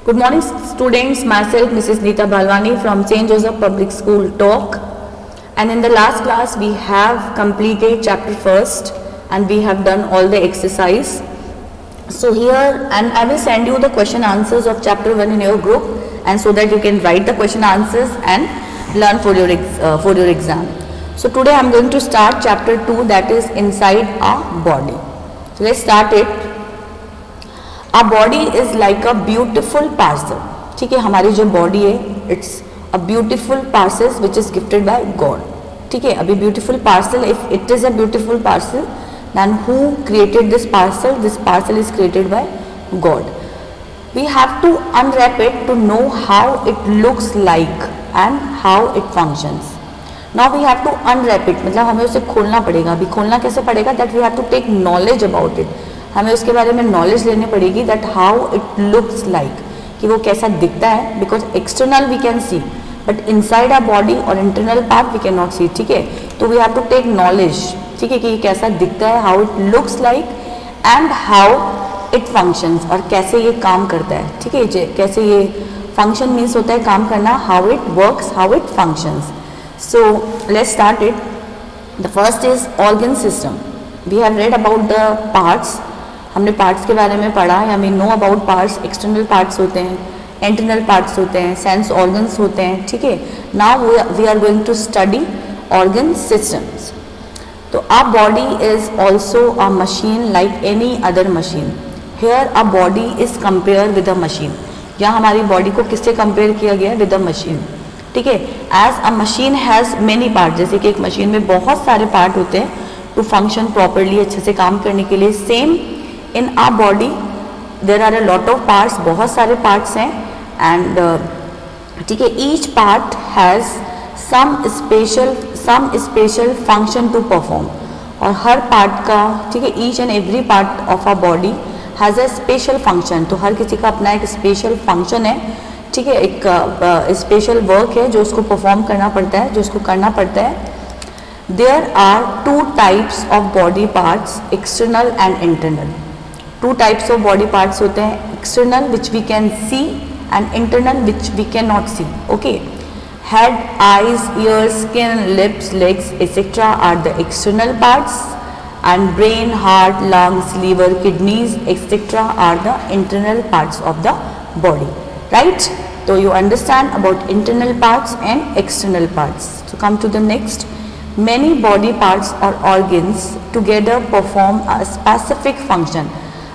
Good morning, students. Myself, Mrs. Neeta Balwani from St. Joseph Public School, Talk. And in the last class, we have completed chapter first, and we have done all the exercise. So here, and I will send you the question answers of chapter 1 in your group, and so that you can write the question answers and learn for your exam. So today I am going to start chapter 2, that is inside our body. So let's start it. Our body is like a beautiful parcel. ठीक है, हमारी जो body है, it's a beautiful parcel which is gifted by God. ठीक है, अभी beautiful parcel, if it is a beautiful parcel, then who created this parcel? This parcel is created by God. We have to unwrap it to know how it looks like and how it functions. Now we have to unwrap it, मतलब हमें उसे खोलना पड़ेगा. अभी खोलना कैसे पड़ेगा? That we have to take knowledge about it. हमें उसके बारे में नॉलेज लेनी पड़ेगी. That how it looks like, कि वो कैसा दिखता है. Because external we can see, but inside our body और internal part we can not see. ठीक है, तो we have to take knowledge. ठीक है, कि ये कैसा दिखता है, how it looks like and how it functions, और कैसे ये काम करता है. ठीक है, कैसे ये फंक्शन मीन्स होता है काम करना. How it works, how it functions. So let's start it. The first is organ system. We have read about the parts. हमने पार्ट्स के बारे में पढ़ा है. हमें know about parts. External parts होते हैं, इंटरनल पार्ट्स होते हैं, सेंस ऑर्गन्स होते हैं. ठीक है, now we are going to study organ systems. तो our body is also a machine like any other machine. Here a body is compare with a machine. यहाँ हमारी बॉडी को किससे कंपेयर किया गया है? With a machine. ठीक है, as a machine has many part. जैसे कि एक मशीन में बहुत सारे पार्ट होते हैं टू फंक्शन प्रॉपरली, अच्छे से काम करने के लिए. Same in our body there are a lot of parts. बहुत सारे पार्ट्स हैं. एंड ठीक है, each part has some special function to perform. और हर पार्ट का, ठीक है, each and every part of our body has a special function. तो हर किसी का अपना एक स्पेशल फंक्शन है. ठीक है, एक स्पेशल वर्क है जो उसको परफॉर्म करना पड़ता है, जो उसको करना पड़ता है. There are two types of body parts, external and internal. Two types of body parts होते हैं, external which we can see and internal which we can not see. Okay, head, eyes, ears, skin, lips, legs etcetera are the external parts, and brain, heart, lungs, liver, kidneys etcetera are the internal parts of the body. Right, तो you understand about internal parts and external parts. तो कम to the next. Many body parts or organs together perform a specific function.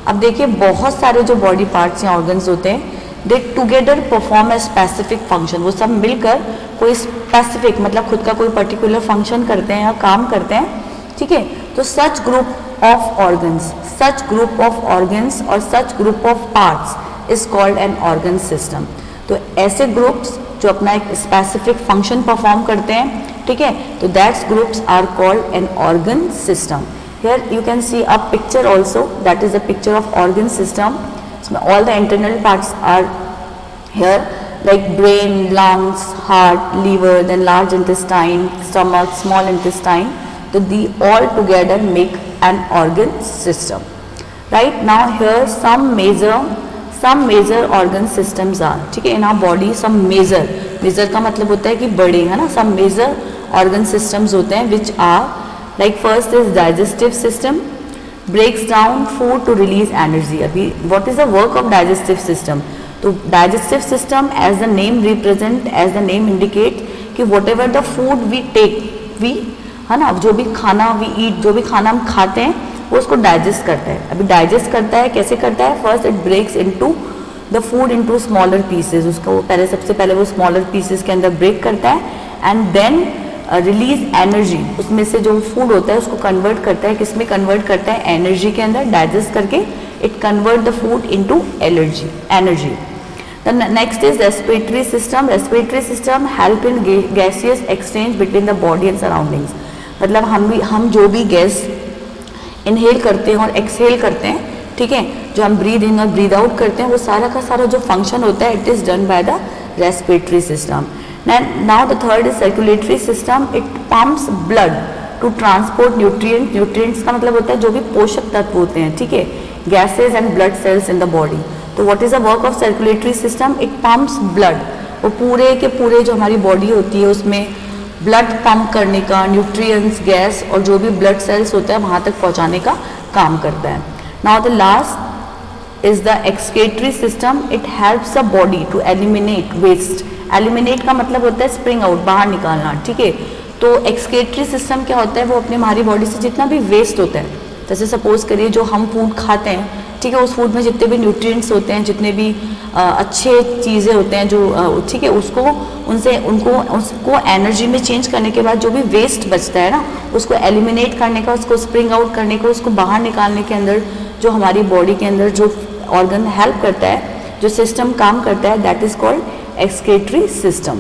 अब देखिए, बहुत सारे जो body parts या organs होते हैं, दे together perform a specific function. वो सब मिलकर कोई स्पेसिफिक, मतलब खुद का कोई पर्टिकुलर फंक्शन करते हैं या काम करते हैं. ठीक है, तो सच ग्रुप ऑफ ऑर्गन्स और such group of parts is called an organ system. तो ऐसे ग्रुप्स जो अपना एक स्पेसिफिक फंक्शन परफॉर्म करते हैं, ठीक है, तो that's groups are called an organ system. Here you can see a picture also, that is a picture of organ system. So all the internal parts are here, like brain, lungs, heart, liver, then large intestine, stomach, small intestine. So the all together make an organ system. Right now here some major organ systems are. ठीक है, in our body some major का मतलब होता है कि बड़े, है ना. some major organ systems होते हैं which are like first is digestive system, breaks down food to release energy. अभी what is the work of digestive system? तो digestive system as the name represent, as the name indicate कि whatever the food we take, we, है ना, जो भी खाना we eat, जो भी खाना हम खाते हैं वो उसको डाइजेस्ट करता है. अभी डाइजेस्ट करता है, कैसे करता है? First it breaks into the food into smaller pieces. उसको सबसे पहले वो स्मॉलर पीसेस के अंदर ब्रेक करता है एंड देन रिलीज एनर्जी. उसमें से जो फूड होता है उसको कन्वर्ट करता है, किस में कन्वर्ट करता है? एनर्जी के अंदर. डाइजेस्ट करके it convert the food into energy. The next is respiratory system. Respiratory system help in gaseous exchange between the body and surroundings. मतलब हम जो भी गैस इनहेल करते हैं और एक्सहेल करते हैं, ठीक है, जो हम ब्रीद इन और ब्रीद आउट करते हैं, वो सारा का सारा जो फंक्शन होता है it is done by the respiratory system. Now the third is circulatory system. It pumps blood to transport nutrients. Nutrients का मतलब होता है जो भी पोषक तत्व होते हैं, ठीक है, gases and blood cells in the body. तो what is the work of circulatory system? It pumps blood, वो पूरे के पूरे जो हमारी बॉडी होती है उसमें ब्लड पंप करने का, न्यूट्रिएंट्स, गैस और जो भी ब्लड सेल्स होता है वहाँ तक पहुँचाने का काम करता है. Now the last is the excretory system. It helps the body to eliminate waste. Eliminate का मतलब होता है स्प्रिंग आउट, बाहर निकालना, ठीक है. तो एक्सक्रीटरी सिस्टम क्या होता है? वो अपने हमारी बॉडी से जितना भी वेस्ट होता है, जैसे सपोज करिए जो हम फूड खाते हैं, ठीक है, उस फूड में जितने भी न्यूट्रिएंट्स होते हैं, जितने भी अच्छे चीज़ें होते हैं जो ठीक है, उसको एनर्जी में चेंज करने के बाद जो भी वेस्ट बचता है ना, उसको एलिमिनेट करने का, उसको स्प्रिंग आउट करने का, उसको बाहर निकालने के अंदर जो हमारी बॉडी के अंदर जो ऑर्गन हेल्प करता है, जो सिस्टम काम करता है, that is called excretory system.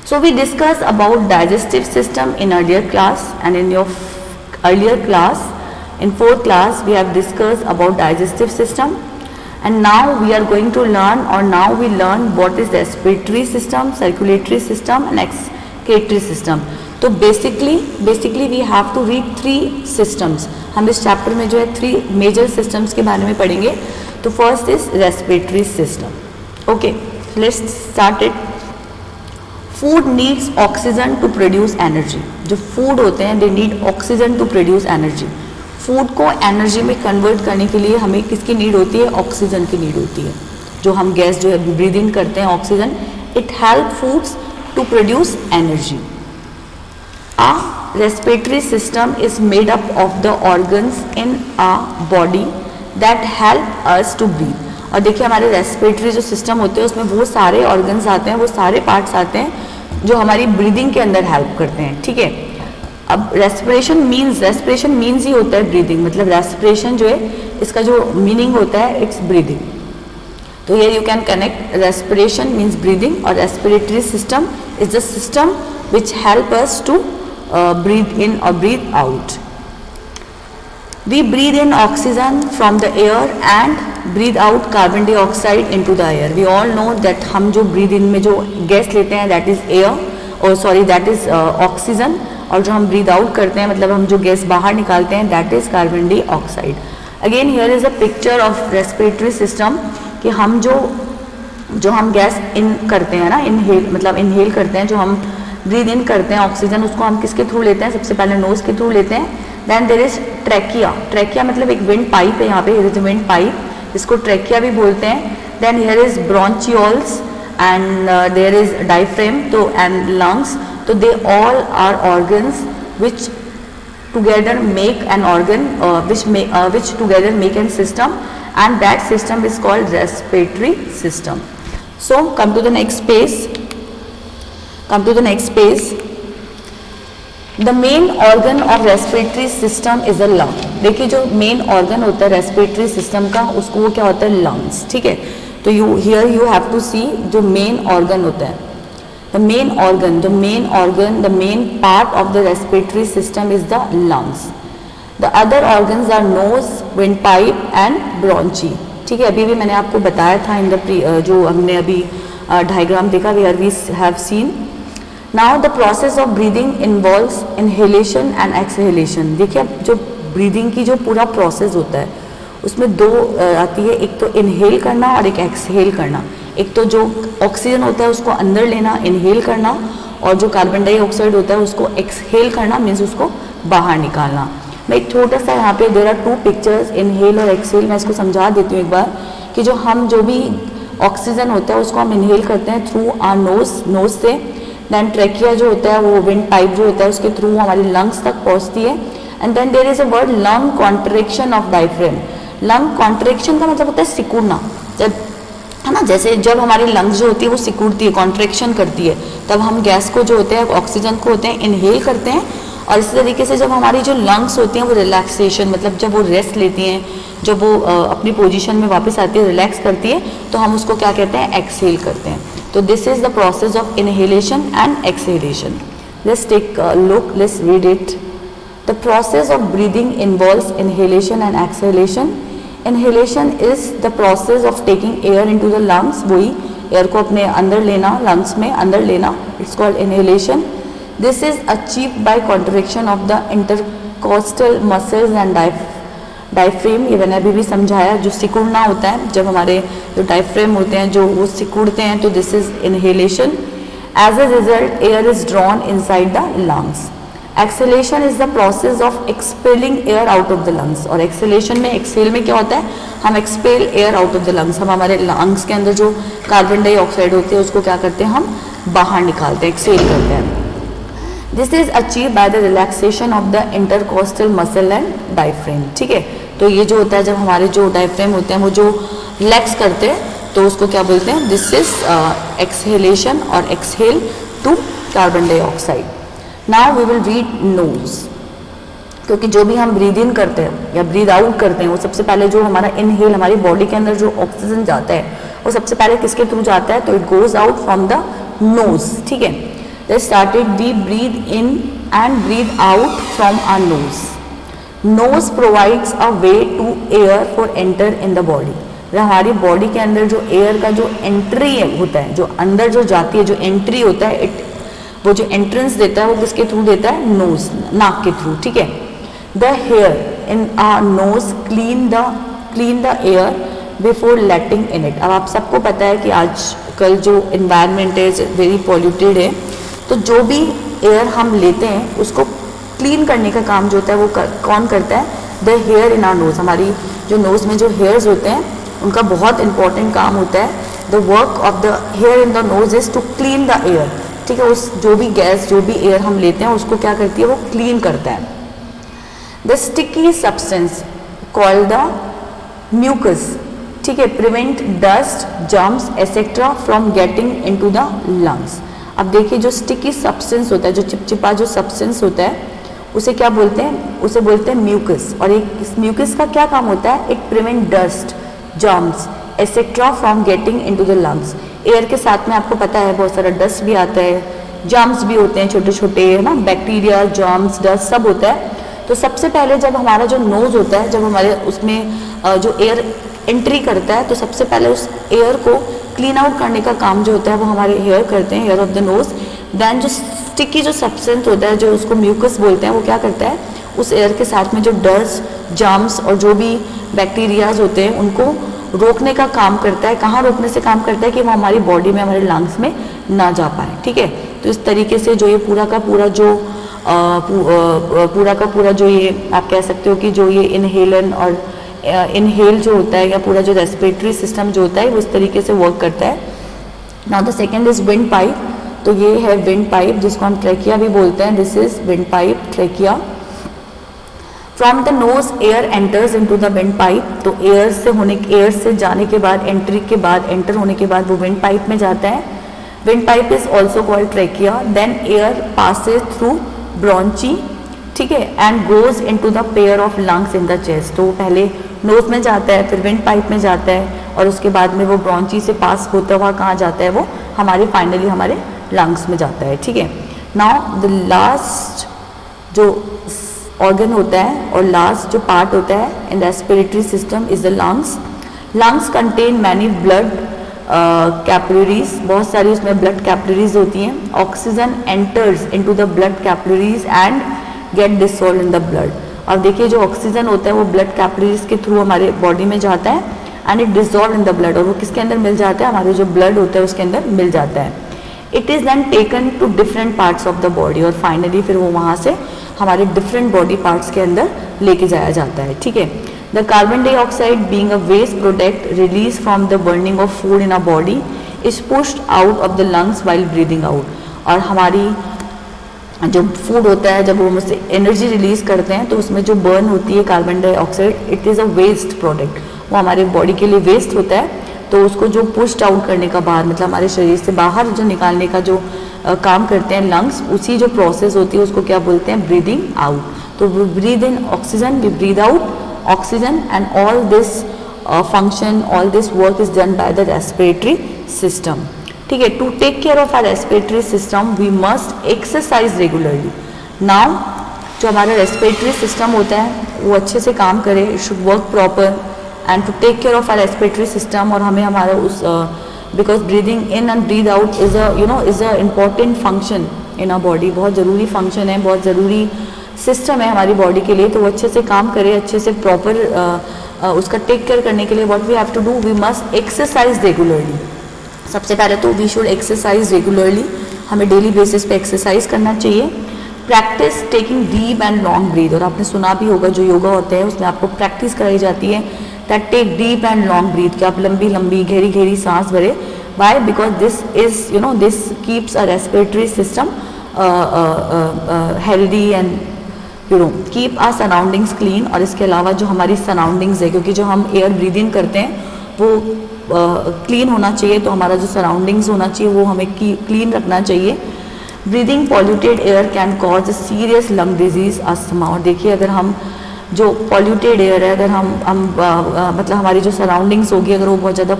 So we discussed about digestive system in earlier class, and in your earlier class, in 4th class, we have discussed about digestive system, and now we are going to learn, or now we learn what is respiratory system, circulatory system and excretory system. तो basically we have to read 3 systems. हम इस chapter में जो है 3 major systems के बारे में पढ़ेंगे. तो first is respiratory system. Okay, let's start it. Food needs oxygen to produce energy. जो फूड होते हैं they need oxygen to produce energy. Food को एनर्जी में कन्वर्ट करने के लिए हमें किसकी नीड होती है? ऑक्सीजन की नीड होती है. जो हम गैस जो है ब्रीद इन करते हैं oxygen, it help foods to produce energy. Our respiratory system is made up of the organs in our body that help us to breathe. और देखिए हमारे रेस्पिरेटरी जो सिस्टम होते हैं उसमें वो सारे ऑर्गन्स आते हैं, वो सारे पार्ट्स आते हैं जो हमारी ब्रीदिंग के अंदर हेल्प करते हैं, ठीक है. अब रेस्पिरेशन मीन्स ही होता है ब्रीदिंग. मतलब रेस्पिरेशन जो है इसका जो मीनिंग होता है इट्स ब्रीदिंग. तो here you can connect respiration means breathing और respiratory system is the system which help us to breathe in or breathe out. We breathe in oxygen from the air and breathe out carbon dioxide into the air. We all know that हम जो breathe in में जो gas लेते हैं that is air, और sorry that is oxygen, और जो हम breathe out करते हैं मतलब हम जो गैस बाहर निकालते हैं that is carbon dioxide. Again here is a picture of respiratory system कि हम जो हम गैस इन करते हैं ना, इनहेल मतलब इनहेल करते हैं, जो हम ब्रीद इन करते हैं ऑक्सीजन, उसको हम किसके थ्रू लेते हैं? सबसे पहले नोज के थ्रू लेते हैं. Then there is trachea. Trachea मतलब एक विंड पाइप है, यहाँ पे हियर इज विंड पाइप, इसको ट्रैकिया भी बोलते हैं. Then here is bronchioles and there is diaphragm तो एंड लंग्स. तो they all are organs which together make an organ which together make an system, and that system is called respiratory system. So come to the next page. The main organ of respiratory system is the lung. देखिए जो main organ होता है respiratory system का उसको वो क्या होता है? लंग्स, ठीक है. तो here you have to see जो मेन ऑर्गन होता है. The main part of the respiratory system is the lungs. The other organs are nose, windpipe and bronchi. ठीक है, अभी भी मैंने आपको बताया था इन द जो हमने अभी डायग्राम देखा, we have seen. Now the process of breathing involves inhalation and exhalation. देखिए अब जो ब्रीदिंग की जो पूरा प्रोसेस होता है उसमें 2 आती है, एक तो इनहेल करना और एक एक्सहेल करना. एक तो जो ऑक्सीजन होता है उसको अंदर लेना, इनहेल करना, और जो कार्बन डाइऑक्साइड होता है उसको एक्सहेल करना, मीन्स उसको बाहर निकालना. मैं एक छोटा सा यहाँ पे देयर आर 2 पिक्चर्स, इनहेल और एक्सहेल. मैं इसको समझा देती हूँ एक बार कि जो हम जो भी ऑक्सीजन होता है उसको हम इनहेल करते हैं थ्रू आर नोज से. देन ट्रैकिया जो होता है वो विंड पाइप जो होता है उसके थ्रू हमारी लंग्स तक पहुँचती है. And then there is a word lung contraction of diaphragm. Lung contraction का मतलब होता है सिकुड़ना, जब है ना, जैसे जब हमारी लंग्स जो होती है वो सिकुड़ती है, कॉन्ट्रैक्शन करती है, तब हम गैस को जो होते हैं ऑक्सीजन को होते हैं इनहेल करते हैं. और इसी तरीके से जब हमारी जो लंग्स होती हैं वो रिलैक्सेशन मतलब जब वो रेस्ट लेती हैं, जब वो अपनी पोजीशन में वापस आती है, रिलैक्स करती है, तो हम उसको क्या कहते हैं? एक्सहेल करते हैं. तो this is the process of inhalation and exhalation. Let's take a look, let's read it. The process of breathing involves inhalation and exhalation. Inhalation is the process of taking air into the lungs. वही air को अपने अंदर लेना, lungs में अंदर लेना, it's called inhalation. This is achieved by contraction of the intercostal muscles and diaphragm, ये मैंने अभी भी समझाया, जो सिकुड़ना होता है, जब हमारे जो डायफ्रेम होते हैं जो वो सिकुड़ते हैं तो this is inhalation. As a result air is drawn inside the lungs. Exhalation is the process of expelling air out of the lungs. और एक्सेलेशन में, एक्सेल में क्या होता है, हम expel air out of the lungs, हम हमारे lungs के अंदर जो कार्बन डाइऑक्साइड होते हैं उसको क्या करते हैं, हम बाहर निकालते हैं, एक्सेल करते हैं. This is achieve by the relaxation of the intercostal muscle and diaphragm. ठीक है, तो ये जो होता है जब हमारे जो डायफ्रेम होते हैं वो जो रिलैक्स करते हैं तो उसको क्या बोलते हैं, दिस इज एक्सहेलेशन और exhale to carbon dioxide. Now we will read nose, क्योंकि जो भी हम ब्रीद इन करते हैं या ब्रीद आउट करते हैं वो सबसे पहले जो हमारा इनहेल, हमारी बॉडी के अंदर जो ऑक्सीजन जाता है वो सबसे पहले किसके थ्रू जाता है, तो it goes out from the nose. ठीक है, they started we breathe in and breathe out from our nose. Nose provides a way to air for enter in the body. हमारी बॉडी के अंदर जो एयर का जो एंट्री होता है, जो अंदर जो जाती है, जो एंट्री होता है, वो जो एंट्रेंस देता है वो किसके थ्रू देता है, नोज, नाक के थ्रू. ठीक है, the hair in our nose clean the air before letting in it. अब आप सबको पता है कि आजकल जो इन्वायरमेंट है वेरी पॉल्यूटेड है, तो जो भी एयर हम लेते हैं उसको क्लीन करने का काम जो होता है वो कौन करता है, the hair in our nose. हमारी जो नोज में जो हेयर्स होते हैं उनका बहुत इंपॉर्टेंट काम होता है. The work of the hair in the nose is to clean the air. ठीक है, उस जो भी गैस, जो भी एयर हम लेते हैं उसको क्या करती है, वो क्लीन करता है. The sticky substance called the mucus, ठीक है, prevent dust, germs etcetera from getting into the lungs. अब देखिए जो स्टिकी सब्सटेंस होता है, जो चिपचिपा जो सब्सटेंस होता है उसे क्या बोलते हैं, उसे बोलते हैं म्यूकस. और एक इस म्यूकस का क्या काम होता है, it prevent dust, germs etcetera from getting into the lungs. Air के साथ में आपको पता है बहुत सारा डस्ट भी आता है, जर्म्स भी होते हैं छोटे छोटे, है ना, बैक्टीरिया, जर्म्स, डस्ट सब होता है. तो सबसे पहले जब हमारा जो नोज होता है, जब हमारे उसमें जो एयर एंट्री करता है तो सबसे पहले उस एयर को क्लीन आउट करने का काम जो होता है वो हमारे हेयर करते हैं, hair of the nose. Then जो स्टिकी जो सब्सटेंस होता है जो उसको म्यूकस बोलते हैं वो क्या करता है, उस एयर के साथ में जो डस्ट, जर्म्स और जो भी बैक्टीरियाज होते हैं उनको रोकने का काम करता है. कहाँ रोकने से काम करता है, कि वो हमारी बॉडी में, हमारे लंग्स में ना जा पाए. ठीक है, तो इस तरीके से जो ये पूरा का पूरा जो ये आप कह सकते हो कि जो ये इनहेलन और इनहेल जो होता है या पूरा जो रेस्पिरेटरी सिस्टम जो होता है वो इस तरीके से वर्क करता है. Now the second is wind pipe. तो ये है विंड पाइप जिसको हम ट्रेकिया भी बोलते हैं. This is wind pipe, trachea. From the knows air enters into the wind pipe. तो एयर से जाने के बाद, एंट्री के बाद, एंटर होने के बाद वो विंड पाइप में जाता है. Windpipe is also called trachea. Then air passes through bronchi, ठीक है, and goes into the pair of lungs in the chest. तो पहले नोज में जाता है, फिर विंड पाइप में जाता है और उसके बाद में वो ब्रोंची से पास होता हुआ कहाँ जाता है, वो हमारे फाइनली हमारे लंग्स में जाता है. ठीक है, नाउ द लास्ट जो ऑर्गन होता है और लास्ट जो पार्ट होता है in respiratory system is the lungs. Lungs contain many blood capillaries, बहुत सारी उसमें ब्लड कैपिलरीज होती हैं. Oxygen enters into the blood capillaries and get dissolve in the blood. अब देखिए जो ऑक्सीजन होता है वो ब्लड कैपिलरीज के थ्रू हमारे बॉडी में जाता है and it dissolve in the blood. और वो किसके अंदर मिल जाता है, हमारे जो ब्लड होता है उसके अंदर मिल जाता है. It is then taken to different parts of the body. और फाइनली फिर वो वहाँ से हमारे डिफरेंट बॉडी पार्ट्स के अंदर लेके जाया जाता है. ठीक है, the carbon dioxide being a waste product release from the burning of food in a body is pushed out of the lungs while breathing out. और हमारी जो फूड होता है जब वो उससे एनर्जी रिलीज करते हैं तो उसमें जो बर्न होती है carbon dioxide, it is a waste product. वो हमारे बॉडी के लिए वेस्ट होता है. तो उसको जो पुश्ड आउट करने का बाहर, मतलब हमारे शरीर से बाहर जो निकालने का जो काम करते हैं लंग्स, उसी जो प्रोसेस होती है उसको क्या बोलते हैं, ब्रीदिंग आउट. तो we breathe in oxygen, we breathe out oxygen and all this function, all this work is done by the respiratory system. ठीक है, to take care of our respiratory system we must exercise regularly. Now जो हमारा respiratory system होता है वो अच्छे से काम करे, it should work proper and to take care of our respiratory system. और हमें हमारा उस because breathing in and breathe out is a is a important function in a body. बहुत ज़रूरी फंक्शन है, बहुत ज़रूरी सिस्टम है हमारी बॉडी के लिए, तो वो अच्छे से काम करे, अच्छे से प्रॉपर उसका टेक केयर करने के लिए what we have to do, we must exercise regularly. सबसे पहले तो वी शुड एक्सरसाइज रेगुलरली, हमें डेली बेसिस पे एक्सरसाइज करना चाहिए। Practice taking deep and long breath, और आपने सुना भी होगा जो योगा होते हैं उसमें आपको प्रैक्टिस कराई जाती है that take deep and long breath, कि आप लंबी लंबी गहरी गहरी सांस भरे। Why? Because this is you know this keeps a respiratory system healthy and you know keep our surroundings clean. और इसके अलावा जो हमारी सराउंडिंग्स है, क्योंकि जो हम एयर ब्रीद इन करते हैं वो क्लीन होना चाहिए, तो हमारा जो सराउंडिंग्स होना चाहिए वो हमें क्लीन रखना चाहिए। Breathing polluted air can cause serious lung disease, asthma. और देखिए अगर हम जो पॉल्यूटेड एयर है, अगर हम मतलब हमारी जो सराउंडिंग्स होगी अगर वो बहुत ज़्यादा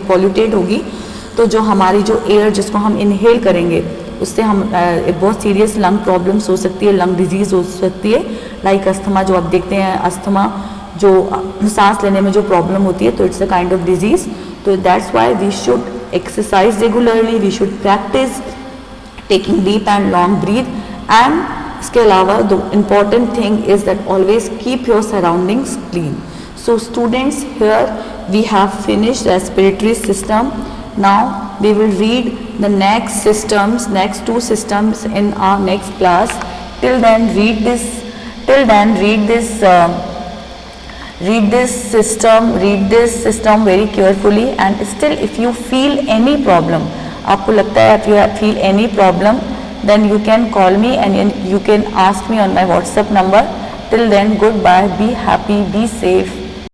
पॉल्यूटेड होगी, तो जो हमारी जो एयर जिसको हम इनहेल करेंगे उससे हम बहुत सीरियस लंग प्रॉब्लम्स हो सकती है, लंग डिजीज हो सकती है, लाइक अस्थमा। जो आप देखते हैं अस्थमा जो सांस लेने में जो प्रॉब्लम होती है, तो it's a kind of disease. तो that's why we should exercise regularly, we should practice taking deep and long breath. And इसके अलावा the important thing is that always keep your surroundings clean. So students, here we have finished respiratory system. Now we will read the next two systems in our next class. Till then read this system very carefully, and still if you feel any problem, आपको लगता है if you feel any problem, then you can call me and you can ask me on my WhatsApp number. Till then, goodbye, be happy, be safe.